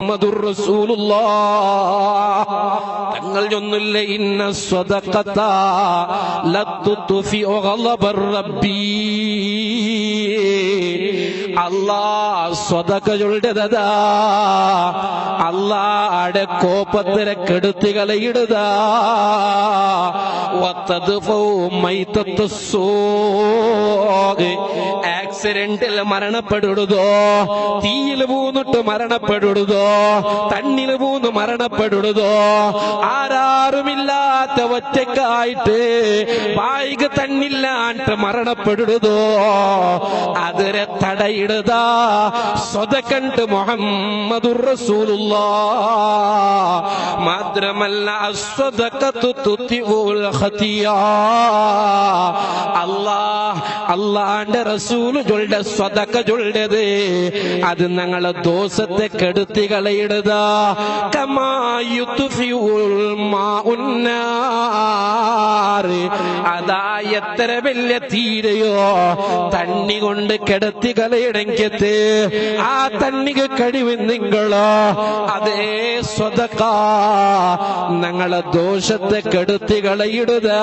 മുഹമ്മദുർ റസൂലുള്ളാഹ് തങ്ങൾ ചൊന്നില്ല ഇന്ന സ്വദഖത ലത്തുത്ഫി ഗളബർ റബ്ബി അല്ലാഹ് സ്വദഖ ചൊല്ലദാ അല്ലാഹുടെ കോപത്തിനെ കെടുത്തി കളയിടുതാ വതദ്ഫു മൈതത്തുസ്സൂഗ് ആക്സിഡന്റിൽ മരണപ്പെടുതോ തീയിൽ വീണിട്ട് മരണപ്പെടുതോ തണ്ണിൽ വീണ് മരണപ്പെടുതോ ആരാരുമില്ലാത്ത ഒറ്റക്കായിട്ട് വായിക തന്നില്ലാണ്ട് മരണപ്പെടുതോ അതിരെ തടയിടുതാ സ്വദഖണ്ട് മുഹമ്മദുർ റസൂലുള്ളാഹ് മാത്രമല്ല അസ്വദഖത്തു തുതിഉൽ ഖതിയാ അല്ലാഹുവിന്റെ റസൂൽ ചൊല്ലുന്ന സ്വദഖ ചൊല്ലത് അത് ഞങ്ങളെ ദോഷത്തെ കെടുത്തി കളയിടുതാ കമാ യുത്ഫിഉൽ മാഉന്നാർ അതാ എത്ര വലിയ തീരയോ തണ്ണി കൊണ്ട് കെടുത്തി കളയിടെങ്കിൽ ആ തണ്ണിക്ക് കഴിവ് നിങ്ങളോ അതേ സ്വദഖ ഞങ്ങളെ ദോഷത്തെ കെടുത്തി കളയിടുതാ